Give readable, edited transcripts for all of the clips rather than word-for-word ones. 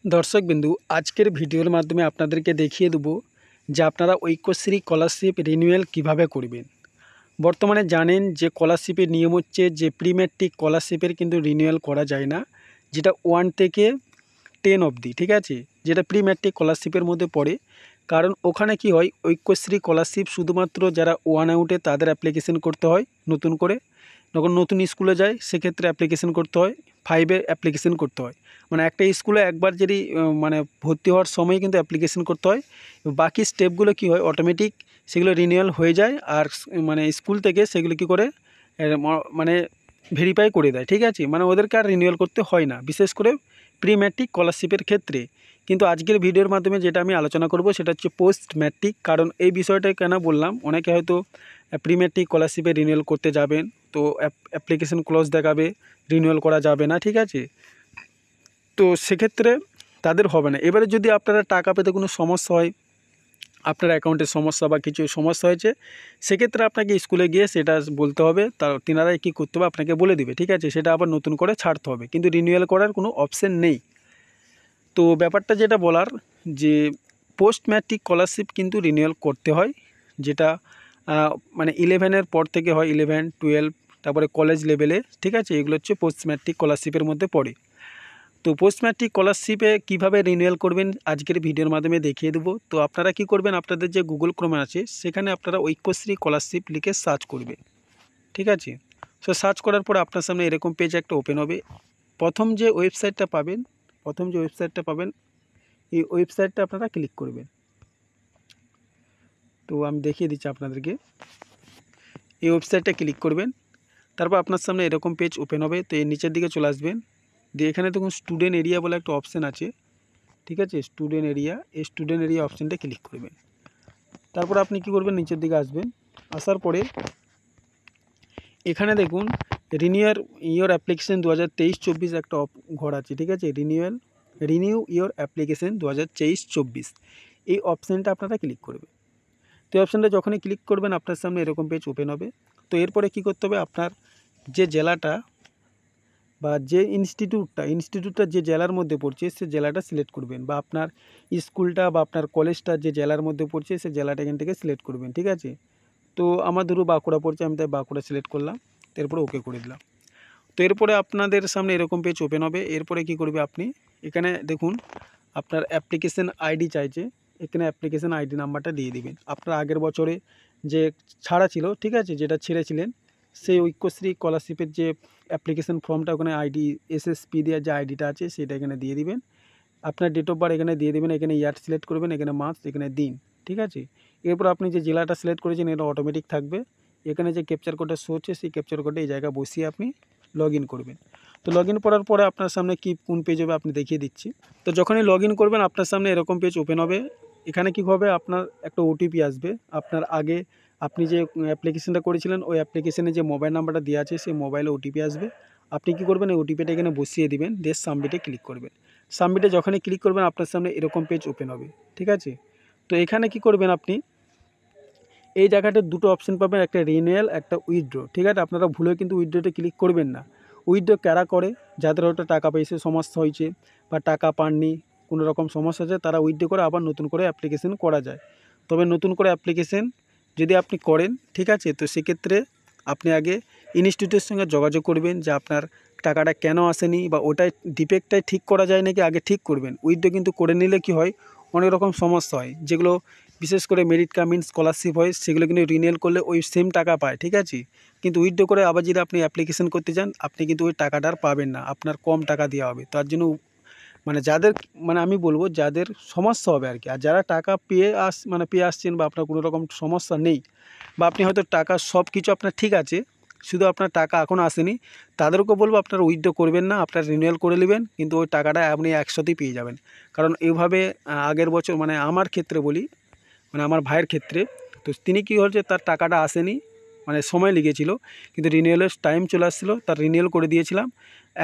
দর্শকবিন্দু আজকের ভিডিওর মাধ্যমে আপনাদেরকে দেখিয়ে দেব যে আপনারা ঐক্যশ্রী স্কলারশিপ রিনিউয়াল কিভাবে করবেন। বর্তমানে জানেন যে স্কলারশিপের নিয়ম হচ্ছে যে প্রি ম্যাট্রিক স্কলারশিপের কিন্তু রিনিউয়াল করা যায় না, যেটা 1 থেকে 10 অবধি, ঠিক আছে, যেটা প্রি ম্যাট্রিক স্কলারশিপের মধ্যে পড়ে। কারণ ওখানে কি হয়, ঐক্যশ্রী স্কলারশিপ শুধুমাত্র যারা 1-এ উঠে তাদের অ্যাপ্লিকেশন করতে হয় নতুন করে। যখন নতুন স্কুলে যায় সেক্ষেত্রে অ্যাপ্লিকেশন করতে হয়, 5-এ অ্যাপ্লিকেশন করতে হয়। মানে একটা স্কুলে একবার যদি মানে ভর্তি হওয়ার সময় কিন্তু অ্যাপ্লিকেশন করতে হয়। বাকি স্টেপগুলো কি হয়, অটোমেটিক সেগুলো রিনিউয়াল হয়ে যায়। আর মানে স্কুল থেকে সেগুলো কি করে মানে ভেরিফাই করে দেয়, ঠিক আছে। মানে ওদেরকে আর রিনিউয়াল করতে হয় না, বিশেষ করে প্রি ম্যাট্রিক স্কলারশিপের ক্ষেত্রে। কিন্তু আজকের ভিডিওর মাধ্যমে যেটা আমি আলোচনা করব সেটা হচ্ছে পোস্ট ম্যাট্রিক। কারণ এই বিষয়টা কেন বললাম, অনেকে হয়তো প্রি ম্যাট্রিক স্কলারশিপে রিনিউয়াল করতে যাবেন, তো অ্যাপ্লিকেশন ক্লোজ দেখাবে, রিনিউয়াল করা যাবে না, ঠিক আছে। তো সেক্ষেত্রে তাদের হবে না। এবারে যদি আপনারা টাকা পেতে কোনো সমস্যা হয়, আপনার অ্যাকাউন্টের সমস্যা বা কিছু সমস্যা হয়েছে, সেক্ষেত্রে আপনাকে স্কুলে গিয়ে সেটা বলতে হবে। তার তিনারাই কী করতে হবে আপনাকে বলে দিবে, ঠিক আছে। সেটা আবার নতুন করে ছাড়তে হবে, কিন্তু রিনিউয়াল করার কোনো অপশন নেই। তো ব্যাপারটা যেটা বলার, যে পোস্ট ম্যাট্রিক স্কলারশিপ কিন্তু রিনিউয়াল করতে হয়, যেটা মানে 11-এর পর থেকে হয়, 11, 12, তারপরে কলেজ লেভেলে, ঠিক আছে। এগুলো হচ্ছে পোস্ট ম্যাট্রিক স্কলারশিপের মধ্যে পড়ে। তো পোস্ট ম্যাট্রিক স্কলারশিপে কীভাবে রিনিউয়াল করবেন আজকের ভিডিওর মাধ্যমে দেখিয়ে দেবো। তো আপনারা কি করবেন, আপনাদের যে গুগল ক্রোমে আছে সেখানে আপনারা ঐক্যশ্রী স্কলারশিপ লিখে সার্চ করবে, ঠিক আছে। সো সার্চ করার পর আপনার সামনে এরকম পেজ একটা ওপেন হবে। প্রথম যে ওয়েবসাইটটা পাবেন, এই ওয়েবসাইটটা আপনারা ক্লিক করবেন। তো আমি দেখিয়ে দিচ্ছি আপনাদেরকে। এই ওয়েবসাইটটা ক্লিক করবেন, তারপর আপনার সামনে এরকম পেজ ওপেন হবে। তো এর নিচের দিকে চলে আসবেন, দিয়ে এখানে দেখুন স্টুডেন্ট এরিয়া বলে একটা অপশান আছে, ঠিক আছে। স্টুডেন্ট এরিয়া, এই স্টুডেন্ট এরিয়া অপশানটা ক্লিক করবেন। তারপর আপনি কি করবেন, নিচের দিকে আসবেন। আসার পরে এখানে দেখুন রিনিউ ইয়োর অ্যাপ্লিকেশন 2023-24 একটা ঘর আছে, ঠিক আছে। রিনিউ ইয়োর অ্যাপ্লিকেশন 2023-24, এই অপশানটা আপনারা ক্লিক করবেন। তো এই অপশানটা যখনই ক্লিক করবেন আপনার সামনে এরকম পেজ ওপেন হবে। তো এরপরে কি করতে হবে, আপনার যে জেলাটা বা যে ইনস্টিটিউটটা যে জেলার মধ্যে পড়ছে সে জেলাটা সিলেক্ট করবেন, বা আপনার স্কুলটা বা আপনার কলেজটা যে জেলার মধ্যে পড়ছে সে জেলাটা এখান থেকে সিলেক্ট করবেন, ঠিক আছে। তো আমার ধরুন বাঁকুড়া পড়ছে, আমি তাই বাঁকুড়া সিলেক্ট করলাম, এরপরে ওকে করে দিলাম। তো এরপরে আপনাদের সামনে এরকম পেজ ওপেন হবে। এরপরে কি করবে, আপনি এখানে দেখুন আপনার অ্যাপ্লিকেশন আইডি চাইছে, এখানে অ্যাপ্লিকেশন আইডি নাম্বারটা দিয়ে দিবেন। আপনার আগের বছরে যে ছাড়া ছিল, ঠিক আছে, যেটা ছেড়েছিলেন সেই ঐক্যশ্রী স্কলারশিপের যে অ্যাপ্লিকেশন ফর্মটা, ওখানে আইডি এসএসপি দেওয়ার যে আইডিটা আছে সেটা এখানে দিয়ে দিবেন। আপনার ডেট অফ বার্থ এখানে দিয়ে দেবেন, এখানে ইয়ার সিলেক্ট করবেন, এখানে মাস, এখানে দিন, ঠিক আছে। এরপর আপনি যে জেলাটা সিলেক্ট করেছেন এটা অটোমেটিক থাকবে। এখানে যে ক্যাপচার কোডটা শো হচ্ছে সেই ক্যাপচার কোডে এই জায়গায় বসিয়ে আপনি লগ ইন করবেন। তো লগ ইন করার পরে আপনার সামনে কোন পেজ হবে আপনি দেখিয়ে দিচ্ছি। তো যখনই লগ ইন করবেন আপনার সামনে এরকম পেজ ওপেন হবে। এখানে কী হবে, আপনার একটা ওটিপি আসবে। আপনার আগে আপনি যে অ্যাপ্লিকেশনটা করেছিলেন ওই অ্যাপ্লিকেশনে যে মোবাইল নাম্বারটা দেওয়া আছে সেই মোবাইলে ওটিপি আসবে। আপনি কী করবেন, এই ওটিপিটা এখানে বসিয়ে দিবেন, দিয়ে সাবমিটে ক্লিক করবেন। সাবমিটে যখনই ক্লিক করবেন আপনার সামনে এরকম পেজ ওপেন হবে, ঠিক আছে। তো এখানে কি করবেন, আপনি এই জায়গাটায় দুটো অপশন পাবেন, একটা রিনিউয়াল, একটা উইথড্র, ঠিক আছে। আপনারা ভুলেও কিন্তু উইথড্রোতে ক্লিক করবেন না। উইথড্র কারা করে, যাদের হয়তো টাকা পয়সা সমস্যা হয়েছে বা টাকা পাননি, কোনো রকম সমস্যা আছে, তারা উইথড্র করে আবার নতুন করে অ্যাপ্লিকেশন করা যায়। তবে নতুন করে অ্যাপ্লিকেশন যদি আপনি করেন, ঠিক আছে, তো সেক্ষেত্রে আপনি আগে ইনস্টিটিউটের সঙ্গে যোগাযোগ করবেন যে আপনার টাকাটা কেন আসেনি, বা ওটাই ডিফেক্টটাই ঠিক করা যায় নাকি আগে ঠিক করবেন। উইথড্র কিন্তু করে নিলে কি হয়, অনেক রকম সমস্যা হয়, যেগুলো বিশেষ করে মেরিট কাম ইন স্কলারশিপ হয় সেগুলো কিন্তু রিনিউয়াল করলে ওই সেম টাকা পায়, ঠিক আছে। কিন্তু উইথড্র করে আবার যদি আপনি অ্যাপ্লিকেশন করতে চান আপনি কিন্তু ওই টাকাটা আর পাবেন না, আপনার কম টাকা দেওয়া হবে। তার জন্য মানে যাদের আমি বলবো যাদের সমস্যা হবে আর কি, আর যারা টাকা পেয়ে আসছেন বা আপনার কোনো রকম সমস্যা নেই, বা আপনি হয়তো টাকা সব কিছু আপনার ঠিক আছে, শুধু আপনার টাকা এখনও আসেনি, তাদেরকেও বলবো আপনারা উইথড্র করবেন না, আপনারা রিনিউয়াল করে নেবেন, কিন্তু ওই টাকাটা আপনি একসাথেই পেয়ে যাবেন। কারণ এইভাবে আগের বছর আমার ক্ষেত্রে বলি, আমার ভাইয়ের ক্ষেত্রে, তো তিনি কী হচ্ছে তার টাকাটা আসেনি, সময় লেগেছিল, কিন্তু রিনিউয়ালের টাইম চলে আসছিলো, তার রিনিউয়াল করে দিয়েছিলাম।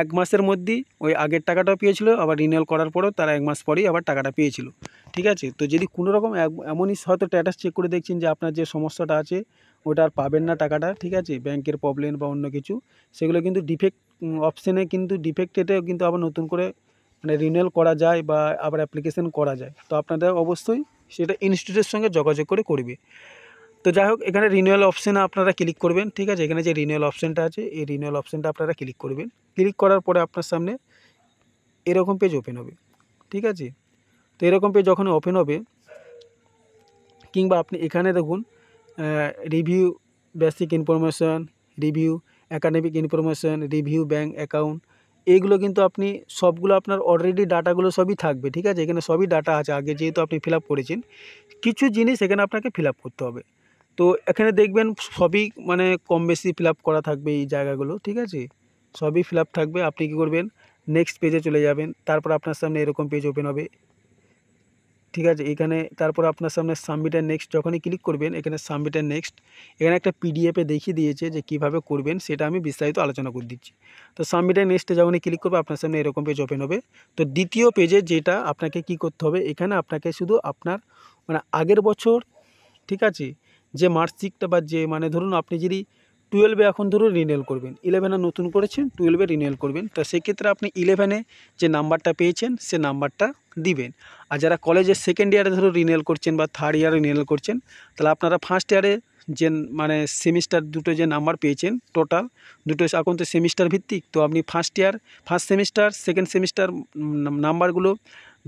1 মাসের মধ্যেই ওই আগের টাকাটাও পেয়েছিল, আবার রিনিউয়াল করার পরেও তার 1 মাস পরেই আবার টাকাটা পেয়েছিল, ঠিক আছে। তো যদি কোনো রকম এমনই হয়তো স্ট্যাটাস চেক করে দেখছেন যে আপনার যে সমস্যাটা আছে ওটা আর পাবেন না টাকাটা, ঠিক আছে, ব্যাংকের প্রবলেম বা অন্য কিছু, সেগুলো কিন্তু ডিফেক্ট অপশানে কিন্তু ডিফেক্টেডেও কিন্তু আবার নতুন করে মানে রিনিউয়াল করা যায় বা আবার অ্যাপ্লিকেশন করা যায়, তো আপনাদের অবশ্যই সেটা ইনস্টিটিউটের সঙ্গে যোগাযোগ করে করবে। তো যাই হোক, এখানে রিনিউয়াল অপশানে আপনারা ক্লিক করবেন, ঠিক আছে। এখানে যে রিনিউয়াল অপশানটা আছে, এই রিনিউয়াল অপশানটা আপনারা ক্লিক করবেন। ক্লিক করার পরে আপনার সামনে এরকম পেজ ওপেন হবে, ঠিক আছে। তো এরকম পেজ যখন ওপেন হবে, কিংবা আপনি এখানে দেখুন review basic information, review academic information, review bank account, এইগুলো কিন্তু আপনি সবগুলো আপনার অলরেডি ডাটাগুলো সবই থাকবে, ঠিক আছে। এখানে সবই ডাটা আছে, আগে যেহেতু আপনি ফিল আপ করেছেন। কিছু জিনিস এখানে আপনাকে ফিল আপ করতে হবে। তো এখানে দেখবেন সবই মানে কম বেশি ফিল আপ করা থাকবে এই জায়গাগুলো, ঠিক আছে। সবই ফিল আপ থাকবে। আপনি কী করবেন, নেক্সট পেজে চলে যাবেন। তারপর আপনার সামনে এরকম পেজ ওপেন হবে, ঠিক আছে। এখানে তারপর আপনার সামনে সাবমিট অ্যান্ড নেক্সট যখনই ক্লিক করবেন, এখানে সাবমিট অ্যান্ড নেক্সট, এখানে একটা পিডিএফে দেখিয়ে দিয়েছে যে কীভাবে করবেন, সেটা আমি বিস্তারিত আলোচনা করে দিচ্ছি। তো সাবমিট অ্যান্ড নেক্সটে যখনই ক্লিক করবে, আপনার সামনে এরকম পেজ ওপেন হবে। তো দ্বিতীয় পেজে যেটা আপনাকে কি করতে হবে, এখানে আপনাকে শুধু আপনার মানে আগের বছর, ঠিক আছে, যে মার্কশিটটা বা যে মানে ধরুন আপনি যদি 12-এ এখন ধরুন রিনিউয়াল করবেন, 11-এ নতুন করেছেন, 12-এ রিনিউয়াল করবেন, তো সেক্ষেত্রে আপনি 11-এ যে নাম্বারটা পেয়েছেন সে নাম্বারটা দিবেন। আর যারা কলেজের সেকেন্ড ইয়ারে ধরুন রিনিউয়াল করছেন বা থার্ড ইয়ারে রিনিউয়াল করছেন, তাহলে আপনারা ফার্স্ট ইয়ারে যে মানে সেমিস্টার দুটো যে নাম্বার পেয়েছেন টোটাল দুটো, এখন তো সেমিস্টার ভিত্তিক, তো আপনি ফার্স্ট সেমিস্টার সেকেন্ড সেমিস্টার নাম্বারগুলো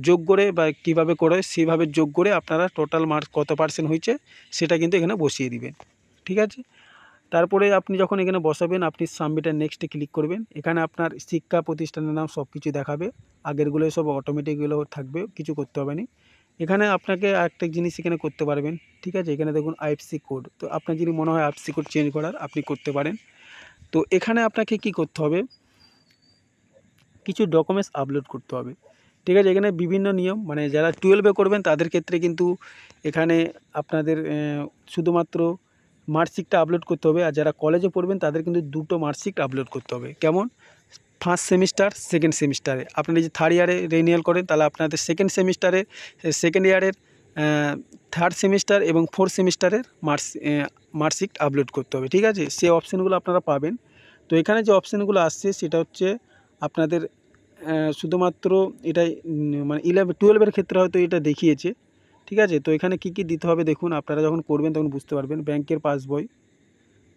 যোগ করে বা কীভাবে করে সেভাবে যোগ করে আপনারা টোটাল মার্কস কত পার্সেন্ট হয়েছে সেটা কিন্তু এখানে বসিয়ে দিবেন, ঠিক আছে। তারপরে আপনি যখন এখানে বসাবেন, আপনি সাবমিট অ্যান্ড নেক্সটে ক্লিক করবেন। এখানে আপনার শিক্ষা প্রতিষ্ঠানের নাম সব কিছু দেখাবে, আগেরগুলো সব অটোমেটিকগুলো থাকবে, কিছু করতে হবে না। এখানে আপনাকে আরেকটা জিনিস এখানে করতে পারবেন, ঠিক আছে। এখানে দেখুন আইএফসি কোড, তো আপনার যদি মনে হয় আইএফসি কোড চেঞ্জ করার, আপনি করতে পারেন। তো এখানে আপনাকে কি করতে হবে, কিছু ডকুমেন্টস আপলোড করতে হবে, ঠিক আছে। এখানে বিভিন্ন নিয়ম, মানে যারা 12-এ করবেন তাদের ক্ষেত্রে কিন্তু এখানে আপনাদের শুধুমাত্র মার্কশিটটা আপলোড করতে হবে। আর যারা কলেজে পড়বেন তাদের কিন্তু দুটো মার্কশিট আপলোড করতে হবে। কেমন, ফার্স্ট সেমিস্টার সেকেন্ড সেমিস্টারে। আপনি যদি থার্ড ইয়ারে রিনিউয়াল করেন, তাহলে আপনাদের সেকেন্ড সেমিস্টারে সেকেন্ড ইয়ারের থার্ড সেমিস্টার এবং ফোর্থ সেমিস্টারের মার্কশিট আপলোড করতে হবে, ঠিক আছে। সেই অপশানগুলো আপনারা পাবেন। তো এখানে যে অপশানগুলো আসছে সেটা হচ্ছে আপনাদের শুধুমাত্র এটাই মানে 12-এর ক্ষেত্রে হয়তো এটা দেখিয়েছে, ঠিক আছে। তো এখানে কি কি দিতে হবে দেখুন, আপনারা যখন করবেন তখন বুঝতে পারবেন। ব্যাংকের পাসবই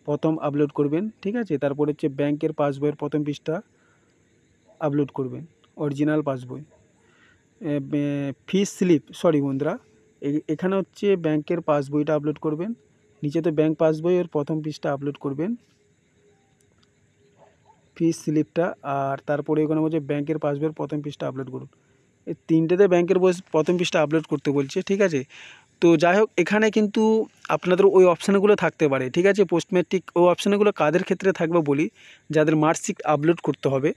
প্রথম আপলোড করবেন, ঠিক আছে। তারপর হচ্ছে ব্যাংকের পাসবইয়ের প্রথম পৃষ্ঠা আপলোড করবেন, অরিজিনাল পাসবই। ফিস স্লিপ, সরি বন্ধুরা, এখানে হচ্ছে ব্যাংকের পাসবইটা আপলোড করবেন। নিচে তো ব্যাংক পাসবইয়ের প্রথম পৃষ্ঠা আপলোড করবেন, ফিস স্লিপটা। আর তারপরে এখানে বলছে ব্যাংকের পাসবইয়ের প্রথম পৃষ্ঠা আপলোড করুন। এই তিনটেতে ব্যাংকের বই প্রথম পৃষ্ঠা আপলোড করতে বলছে, ঠিক আছে। তো যাই হোক, এখানে কিন্তু আপনাদের ওই অপশানগুলো থাকতে পারে, ঠিক আছে। পোস্ট ম্যাট্রিক ওই অপশানগুলো কাদের ক্ষেত্রে থাকবে বলি, যাদের মার্কশিট আপলোড করতে হবে,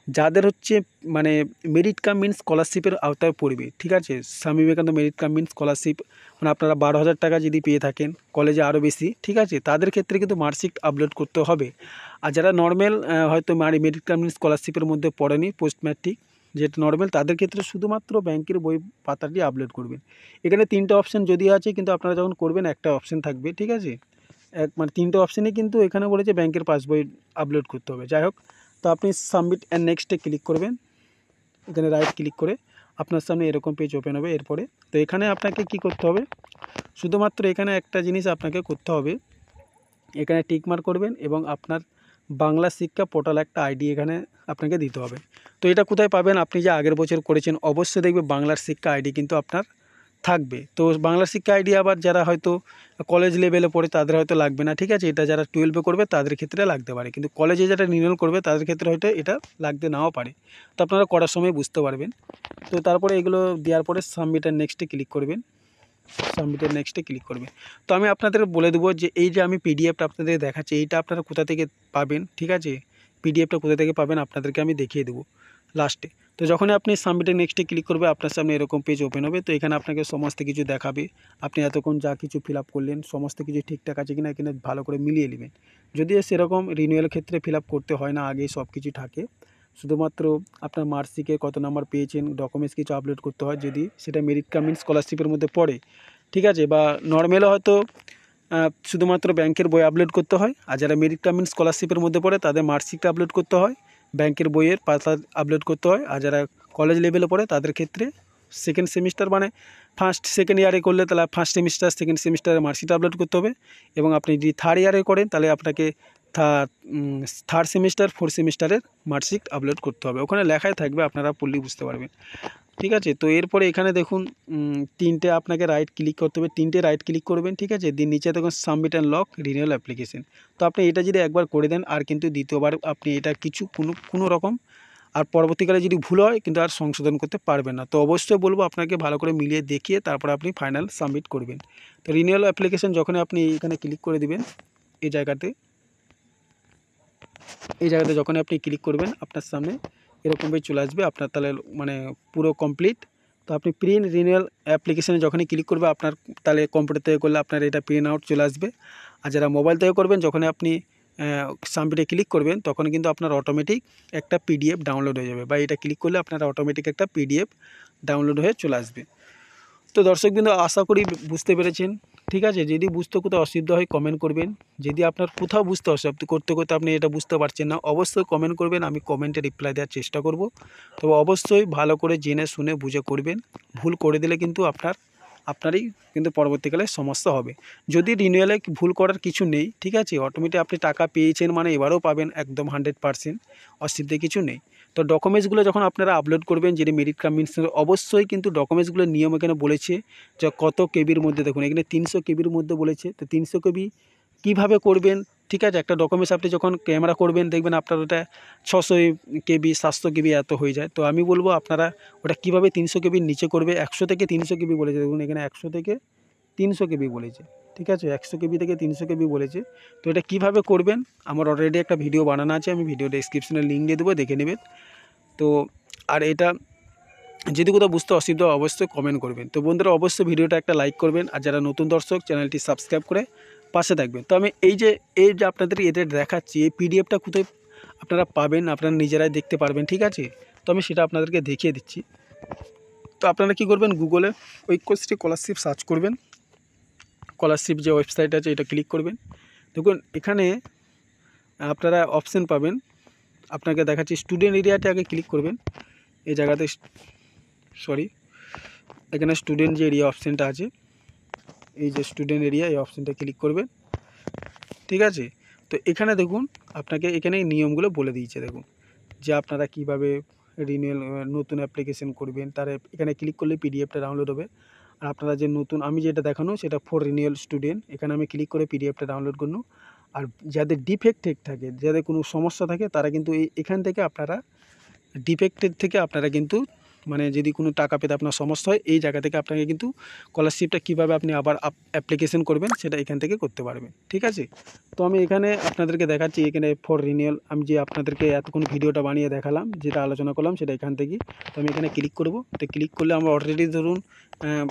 যাদের হচ্ছে মানে মেরিট কাম মিন স্কলারশিপের আওতায় পড়বে, ঠিক আছে। Swami Vivekananda merit cum means scholarship, মানে আপনারা 12,000 টাকা যদি পেয়ে থাকেন, কলেজে আরও বেশি, ঠিক আছে, তাদের ক্ষেত্রে কিন্তু মার্কশিট আপলোড করতে হবে। আর যারা নর্মাল হয়তো মেরিট কাম মিন স্কলারশিপের মধ্যে পড়েনি, পোস্ট ম্যাট্রিক যেটা নর্মাল, তাদের ক্ষেত্রে শুধুমাত্র ব্যাংকের বই পাতাটি আপলোড করবেন। এখানে 3টে অপশান যদিও আছে, কিন্তু আপনারা যখন করবেন একটা অপশান থাকবে, ঠিক আছে। মানে 3টে অপশানই কিন্তু এখানে বলেছে ব্যাংকের পাসবই আপলোড করতে হবে। যাই হোক, তো আপনি সাবমিট অ্যান্ড নেক্সটে ক্লিক করবেন। এখানে রাইট ক্লিক করে আপনার সামনে এরকম পেজ ওপেন হবে। এরপরে তো এখানে আপনাকে কি করতে হবে, শুধুমাত্র এখানে একটা জিনিস আপনাকে করতে হবে, এখানে টিকমার্ক করবেন এবং আপনার বাংলা শিক্ষা পোর্টাল একটা আইডি এখানে আপনাকে দিতে হবে। তো এটা কোথায় পাবেন, আপনি যে আগের বছর করেছেন অবশ্যই দেখবে বাংলার শিক্ষা আইডি কিন্তু আপনার থাকবে। তো বাংলার শিক্ষা আইডি আবার যারা হয়তো কলেজ লেভেলে পড়ে তাদের হয়তো লাগবে না, ঠিক আছে। এটা যারা 12-এ করবে তাদের ক্ষেত্রে লাগতে পারে, কিন্তু কলেজে যারা রিনিউয়াল করবে তাদের ক্ষেত্রে হয়তো এটা লাগতে নাও পারে। তো আপনারা করার সময় বুঝতে পারবেন। তো তারপরে এগুলো দেওয়ার পরে সাবমিট অ্যান্ড নেক্সটে ক্লিক করবেন, সাবমিটের নেক্সটে ক্লিক করবেন। তো আমি আপনাদের বলে দেবো যে এই যে আমি পিডিএফটা আপনাদের দেখাচ্ছি, এইটা আপনারা কোথা থেকে পাবেন, ঠিক আছে। পিডিএফটা কোথা থেকে পাবেন আপনাদেরকে আমি দেখিয়ে দেবো লাস্টে। তো যখনই আপনি সাবমিটের নেক্সটে ক্লিক করবে, আপনার সামনে এরকম পেজ ওপেন হবে। তো এখানে আপনাকে সমস্ত কিছু দেখাবে, আপনি এতক্ষণ যা কিছু ফিল আপ করলেন সমস্ত কিছু ঠিকঠাক আছে কিনা এখানে ভালো করে মিলিয়ে নেবেন। যদিও সেরকম রিনিউয়াল ক্ষেত্রে ফিল আপ করতে হয় না, আগেই সব কিছু থাকে। শুধুমাত্র আপনার মার্কশিটে কত নাম্বার পেয়েছেন, ডকুমেন্টস কিছু আপলোড করতে হয় যদি সেটা মেরিট কাম মিন স্কলারশিপের মধ্যে পড়ে, ঠিক আছে। বা নর্মালও হয়তো শুধুমাত্র ব্যাংকের বই আপলোড করতে হয়। আর যারা মেরিট কাম মিন স্কলারশিপের মধ্যে পড়ে তাদের মার্কশিটটা আপলোড করতে হয়, ব্যাংকের বইয়ের পাতা আপলোড করতে হয়। আর যারা কলেজ লেভেলে পড়ে তাদের ক্ষেত্রে সেকেন্ড সেমিস্টার মানে ফার্স্ট সেকেন্ড ইয়ারে করলে তাহলে ফার্স্ট সেমিস্টার সেকেন্ড সেমিস্টারে মার্কশিট আপলোড করতে হবে, এবং আপনি যদি থার্ড ইয়ারে করেন তাহলে আপনাকে থার্ড সেমিস্টার ফোর্থ সেমিস্টারের মার্কশিট আপলোড করতে হবে। ওখানে লেখাই থাকবে, আপনারা পড়লেই বুঝতে পারবেন। ঠিক আছে, তো এরপরে এখানে দেখুন তিনটে আপনাকে রাইট ক্লিক করতে হবে, তিনটে রাইট ক্লিক করবেন। ঠিক আছে, দিয়ে নিচে দেখুন submit and lock renewal application. তো আপনি এটা যদি একবার করে দেন আর কিন্তু দ্বিতীয়বার আপনি এটা কিছু কোনো রকম আর পরবর্তীকালে যদি ভুল হয় কিন্তু আর সংশোধন করতে পারবেন না। তো অবশ্যই বলবো আপনাকে ভালো করে মিলিয়ে দেখিয়ে তারপর আপনি ফাইনাল সাবমিট করবেন। তো রিনিউয়াল অ্যাপ্লিকেশন যখন আপনি এখানে ক্লিক করে দিবেন, এই জায়গাতে যখন আপনি ক্লিক করবেন আপনার সামনে এরকমভাবে চলে আসবে, আপনার তাহলে মানে পুরো কমপ্লিট। তো আপনি প্রিন্ট রিনিউয়াল অ্যাপ্লিকেশানে যখনই ক্লিক করবে আপনার তাহলে কম্পিউটার থেকে করলে আপনার এটা প্রিন্ট আউট চলে আসবে। আর যারা মোবাইল থেকে করবেন যখন আপনি সাবমিটে ক্লিক করবেন তখন কিন্তু আপনার অটোমেটিক একটা পিডিএফ ডাউনলোড হয়ে যাবে, বা এটা ক্লিক করলে আপনার অটোমেটিক একটা পিডিএফ ডাউনলোড হয়ে চলে আসবে। তো দর্শকবৃন্দ আশা করি বুঝতে পেরেছেন। ঠিক আছে, যদি বুঝতে কোথাও অসুবিধা হয় কমেন্ট করবেন। যদি আপনার কোথাও বুঝতে অসুবিধা করতে আপনি এটা বুঝতে পারছেন না, অবশ্যই কমেন্ট করবেন, আমি কমেন্টে রিপ্লাই দেওয়ার চেষ্টা করব। তবে অবশ্যই ভালো করে জেনে শুনে বুঝে করবেন। ভুল করে দিলে কিন্তু আপনারই কিন্তু পরবর্তীকালে সমস্যা হবে। যদি রিনিউয়ালে ভুল করার কিছু নেই, ঠিক আছে, অটোমেটিক আপনি টাকা পেয়েছেন মানে এবারেও পাবেন একদম 100%, অসুবিধা কিছু নেই। তো ডকুমেন্টসগুলো যখন আপনারা আপলোড করবেন, যেটি মেরিট কাম মিনস, অবশ্যই কিন্তু ডকুমেন্টসগুলোর নিয়ম এখানে বলেছে যে কত কেবির মধ্যে, দেখুন এখানে 300 কেবির মধ্যে বলেছে। তো 300 কেবি কীভাবে করবেন, ঠিক আছে, একটা ডকুমেন্টস আপনি যখন ক্যামেরা করবেন দেখবেন আপনার ওটা 600 কেবি 700 কেবি এত হয়ে যায়। তো আমি বলবো আপনারা ওটা কীভাবে 300 কেবির নিচে করবে, 100 থেকে 300 কেবি বলেছে, দেখুন এখানে 100 থেকে 300 কেবি বলেছে। ঠিক আছে, 100 কেবি থেকে 300 কেবি বলেছে। তো এটা কীভাবে করবেন আমার অলরেডি একটা ভিডিও বানানো আছে, আমি ভিডিও ডেসক্রিপশনে লিঙ্ক দিয়ে দেবো, দেখে নেবেন। তো আর এটা যদি কোথাও বুঝতে অসুবিধা অবশ্যই কমেন্ট করবেন। তো বন্ধুরা অবশ্যই ভিডিওটা একটা লাইক করবেন, আর যারা নতুন দর্শক চ্যানেলটি সাবস্ক্রাইব করে পাশে থাকবেন। তো আমি এই যে আপনাদের এদের দেখাচ্ছি, এই পিডিএফটা কোথায় আপনারা পাবেন আপনারা নিজেরাই দেখতে পারবেন। ঠিক আছে, তো আমি সেটা আপনাদেরকে দেখিয়ে দিচ্ছি। তো আপনারা কি করবেন, গুগলে ঐক্যশ্রী স্কলারশিপ সার্চ করবেন, স্কলারশিপ যে ওয়েবসাইট আছে এটা ক্লিক করবেন। দেখুন এখানে আপনারা অপশান পাবেন, আপনাকে দেখাচ্ছি স্টুডেন্ট এরিয়াতে আগে ক্লিক করবেন। এই জায়গাতে এখানে স্টুডেন্ট যে এরিয়া অপশানটা আছে, এই যে স্টুডেন্ট এরিয়া এই অপশানটা ক্লিক করবেন। ঠিক আছে, তো এখানে দেখুন আপনাকে এখানে নিয়মগুলো বলে দিয়েছে, দেখুন যে আপনারা কিভাবে রিনিউয়াল নতুন অ্যাপ্লিকেশন করবেন। তার এখানে ক্লিক করলে পিডিএফটা ডাউনলোড হবে। আর আপনারা যে নতুন আমি যেটা দেখানো সেটা ফর রিনিউয়াল স্টুডেন্ট, এখানে আমি ক্লিক করে পিডিএফটা ডাউনলোড করব। আর যাদের ডিফেক্টেড থাকে, যাদের কোনো সমস্যা থাকে তারা কিন্তু এখান থেকে আপনারা ডিফেক্টেড থেকে আপনারা কিন্তু মানে যদি কোনো টাকা পেতে আপনার সমস্যা হয় এই জায়গা থেকে আপনাকে কিন্তু স্কলারশিপটা কীভাবে আপনি আবার অ্যাপ্লিকেশন করবেন সেটা এখান থেকে করতে পারবেন। ঠিক আছে, তো আমি এখানে আপনাদেরকে দেখাচ্ছি এখানে ফর রিনিউয়াল, আমি যে আপনাদেরকে এতক্ষণ ভিডিওটা বানিয়ে দেখালাম যেটা আলোচনা করলাম সেটা এখান থেকে। তো আমি এখানে ক্লিক করব। তো ক্লিক করলে আমার অলরেডি ধরুন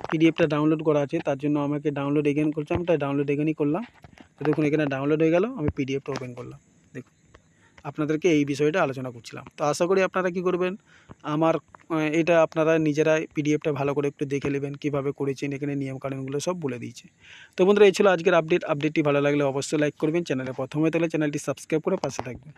পিডিএফটা ডাউনলোড করা আছে, তার জন্য আমাকে ডাউনলোড এগেন করছে, আমি তাই ডাউনলোড এগেনই করলাম। তো দেখুন এখানে ডাউনলোড হয়ে গেল, আমি পিডিএফটা ওপেন করলাম। দেখুন আপনাদেরকে এই বিষয়টা আলোচনা করছিলাম। তো আশা করি আপনারা কি করবেন, আমার এটা আপনারা নিজেরাই পিডিএফটা ভালো করে একটু দেখে নেবেন কীভাবে করেছেন, এখানে নিয়মকানুনগুলো সব বলে দিয়েছে। তো বন্ধুরা এই ছিল আজকের আপডেটটি ভালো লাগলে অবশ্যই লাইক করবেন, চ্যানেলে প্রথমে তাহলে চ্যানেলটি সাবস্ক্রাইব করে পাশে থাকবেন।